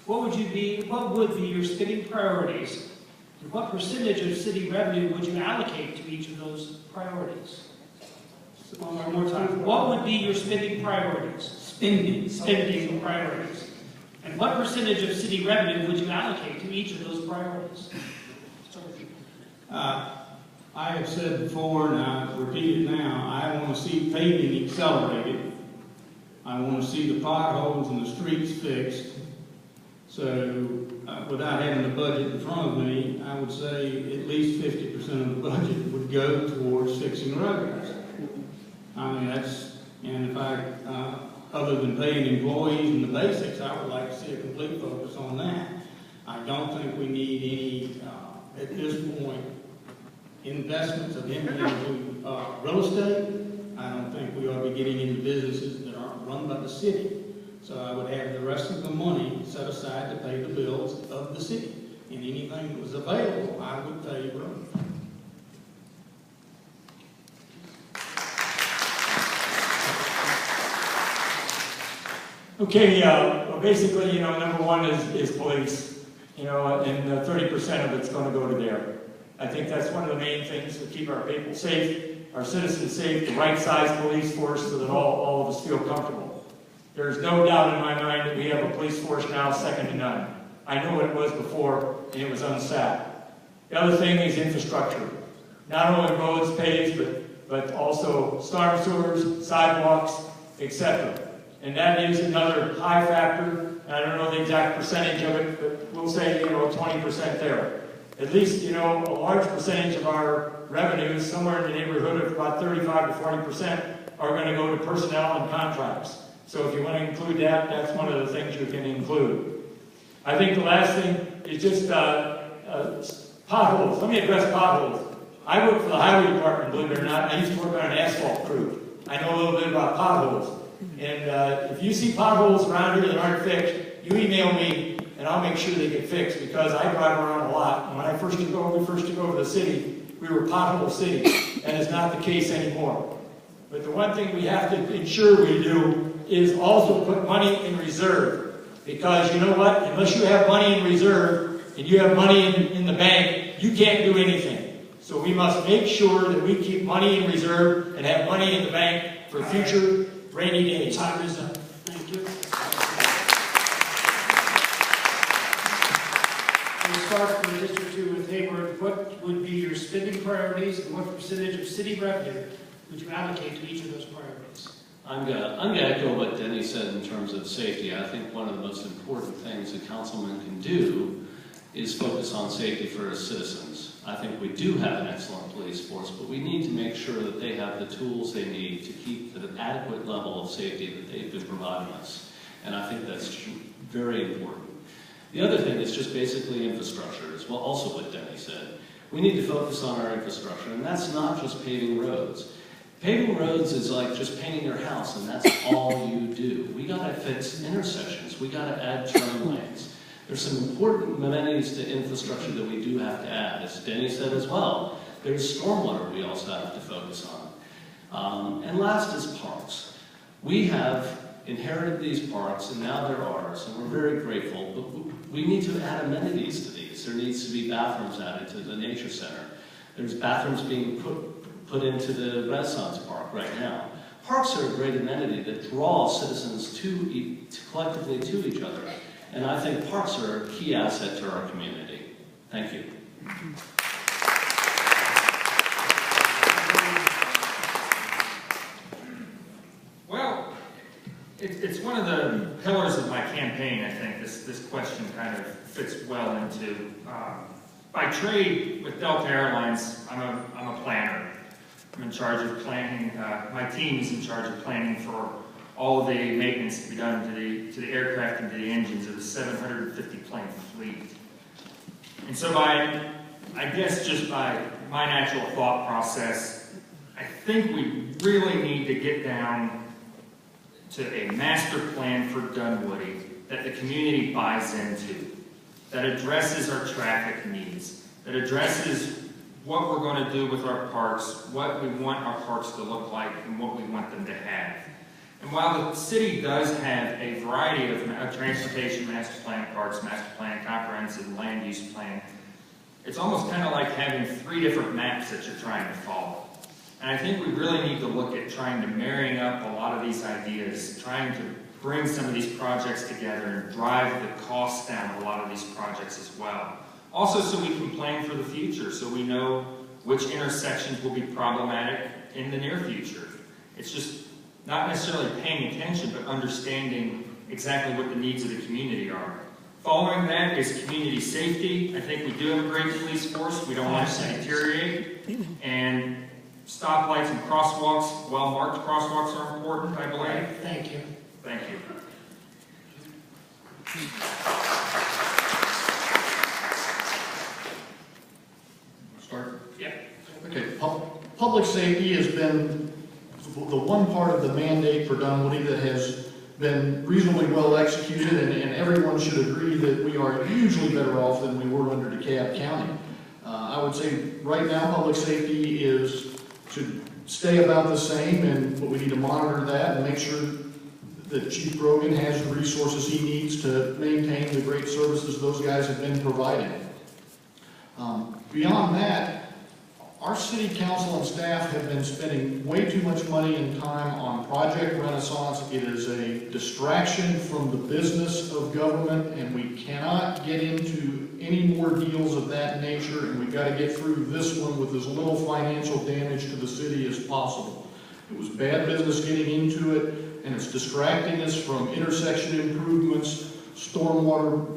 what would be your spending priorities, and what percentage of city revenue would you allocate to each of those priorities? One more time. What would be your spending priorities? Spending priorities. And what percentage of city revenue would you allocate to each of those priorities? I have said before, and I repeat it now, I want to see paving accelerated. I want to see the potholes in the streets fixed. So, without having the budget in front of me, I would say at least 50% of the budget would go towards fixing roads. I mean, and if other than paying employees and the basics, I would like to see a complete focus on that. I don't think we need any, at this point, investments of into real estate. I don't think we ought to be getting into businesses that aren't run by the city. So I would have the rest of the money set aside to pay the bills of the city. And anything that was available, I would favor. Okay, well, basically, you know, number one is police, you know, and 30% of it's going to go to there. I think that's one of the main things to keep our people safe, our citizens safe, the right size police force so that all of us feel comfortable. There's no doubt in my mind that we have a police force now second to none. I know what it was before, and it was unsapped. The other thing is infrastructure. Not only roads, paved, but also storm sewers, sidewalks, etc. And that is another high factor. I don't know the exact percentage of it, but we'll say, you know, 20% there. At least, you know, a large percentage of our revenues, somewhere in the neighborhood of about 35 to 40%, are going to go to personnel and contracts. So if you want to include that, that's one of the things you can include. I think the last thing is just potholes. Let me address potholes. I work for the highway department, believe it or not. I used to work on an asphalt crew. I know a little bit about potholes. And if you see potholes around here that aren't fixed, you email me and I'll make sure they get fixed, because I drive around a lot. And when we first took over the city, we were pothole city, and it's not the case anymore. But the one thing we have to ensure we do is also put money in reserve. Because you know what? Unless you have money in reserve and you have money in the bank, you can't do anything. So we must make sure that we keep money in reserve and have money in the bank for future rainy days. Time is up. Thank you. We'll start from District 2 with Hayward. What would be your spending priorities, and what percentage of city revenue would you allocate to each of those priorities? I'm gonna echo what Denny said in terms of safety. I think one of the most important things a councilman can do is focus on safety for his citizens. I think we do have an excellent police force, but we need to make sure that they have the tools they need to keep the adequate level of safety that they've been providing us. And I think that's very important. The other thing is just basically infrastructure, as well, also what Denny said. We need to focus on our infrastructure, and that's not just paving roads. Paving roads is like just painting your house, and that's all you do. We gotta fix intersections. We gotta add turn lanes. There's some important amenities to infrastructure that we do have to add. As Denny said as well, there's stormwater we also have to focus on. And last is parks. We have inherited these parks, and now they're ours, and we're very grateful, but we need to add amenities to these. There needs to be bathrooms added to the nature center. There's bathrooms being put into the Renaissance Park right now. Parks are a great amenity that draw citizens collectively to each other. And I think parks are a key asset to our community. Thank you. Well, it's one of the pillars of my campaign, I think. This question kind of fits well into. By trade with Delta Airlines, I'm a planner. I'm in charge of planning. My team is in charge of planning for all of the maintenance to be done to the aircraft and to the engines of the 750 plane fleet. And so I guess just by my natural thought process, I think we really need to get down to a master plan for Dunwoody that the community buys into, that addresses our traffic needs, that addresses what we're going to do with our parks, what we want our parks to look like, and what we want them to have. And while the city does have a variety of transportation master plan, parks master plan, comprehensive land use plan, it's almost kind of like having 3 different maps that you're trying to follow. And I think we really need to look at trying to marrying up a lot of these ideas, trying to bring some of these projects together and drive the costs down of a lot of these projects as well. Also, so we can plan for the future, so we know which intersections will be problematic in the near future. It's just not necessarily paying attention, but understanding exactly what the needs of the community are. Following that is community safety. I think we do have a great police force. We don't want it to deteriorate. And stoplights and crosswalks, well-marked crosswalks are important, I believe. Thank you. Thank you. Start? Yep. Okay, public safety has been the one part of the mandate for Dunwoody that has been reasonably well executed, and everyone should agree that we are hugely better off than we were under DeKalb County. I would say right now public safety should stay about the same, but we need to monitor that and make sure that Chief Brogan has the resources he needs to maintain the great services those guys have been providing. Beyond that, our city council and staff have been spending way too much money and time on Project Renaissance. It is a distraction from the business of government, and we cannot get into any more deals of that nature, and we've got to get through this one with as little financial damage to the city as possible. It was bad business getting into it, and it's distracting us from intersection improvements, stormwater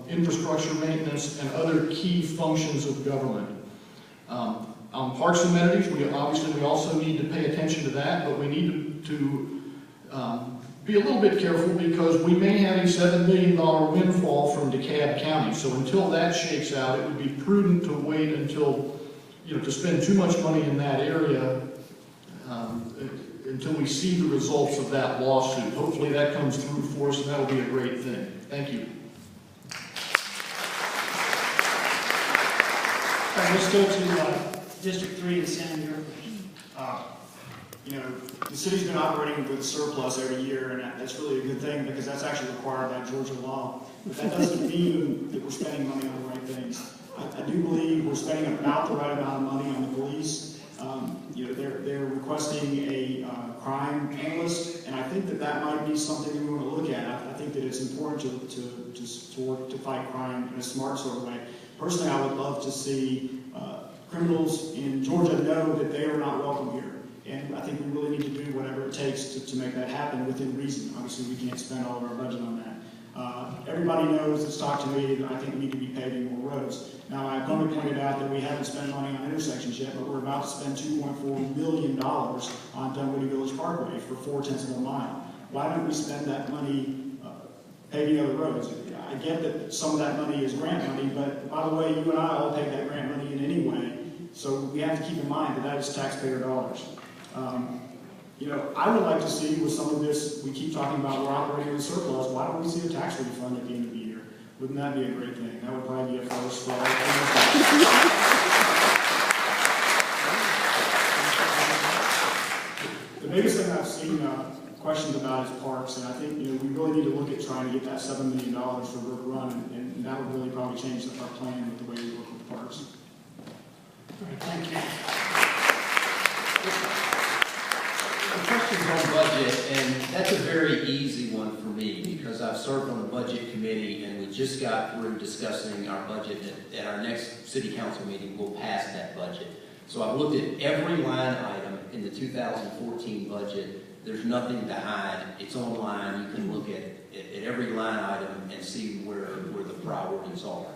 infrastructure maintenance, and other key functions of government. On parks and amenities, we also need to pay attention to that, but we need to be a little bit careful because we may have a $7 million windfall from DeKalb County. So until that shakes out, it would be prudent to wait until, to spend too much money in that area until we see the results of that lawsuit. Hopefully that comes through for us, and that'll be a great thing. Thank you. All right, let's go to District 3 in San The city's been operating with a surplus every year, and that's really a good thing because that's actually required by Georgia law. But that doesn't mean that we're spending money on the right things. I do believe we're spending about the right amount of money on the police. They're requesting a crime analyst, and I think that might be something we want to look at. I think that it's important to work to fight crime in a smart sort of way. Personally, I would love to see criminals in Georgia know that they are not welcome here. And I think we really need to do whatever it takes to make that happen within reason. Obviously, we can't spend all of our budget on that. Everybody knows that Stockton Lee, I think we need to be paving more roads. Now, I've only pointed out that we haven't spent money on intersections yet, but we're about to spend $2.4 million on Dunwoody Village Parkway for 0.4 of a mile. Why don't we spend that money paving other roads? I get that some of that money is grant money, but by the way, you and I all pay that grant money in any way. So we have to keep in mind that is taxpayer dollars. I would like to see with some of this, we keep talking about we're operating with surplus, why don't we see a tax refund at the end of the year? Wouldn't that be a great thing? That would probably be a first for all. The biggest thing I've seen questions about is parks, and I think we really need to look at trying to get that $7 million for Brook Run, and that would really probably change our plan with the way we work with parks. All right, thank you. The question's on budget, and that's a very easy one for me because I've served on the budget committee and we just got through discussing our budget. At our next city council meeting, we'll pass that budget. So I've looked at every line item in the 2014 budget. There's nothing to hide. It's online. You can look at every line item and see where the priorities are.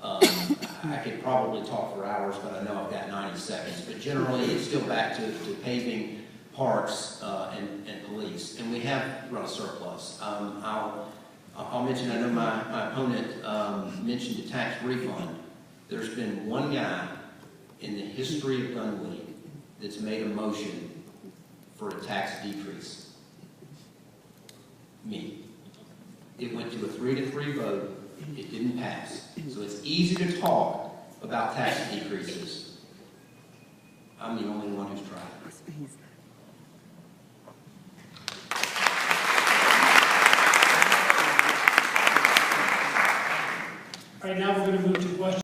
I could probably talk for hours, but I know I've got 90 seconds. But generally, it's still back to paving, parks, and police. And we have run a surplus. I'll mention, I know my opponent mentioned the tax refund. There's been one guy in the history of Dunwoody that's made a motion for a tax decrease. Me. It went to a 3-3 vote. It didn't pass. So it's easy to talk about tax decreases. I'm the only one who's tried. All right, now we're going to move to questions.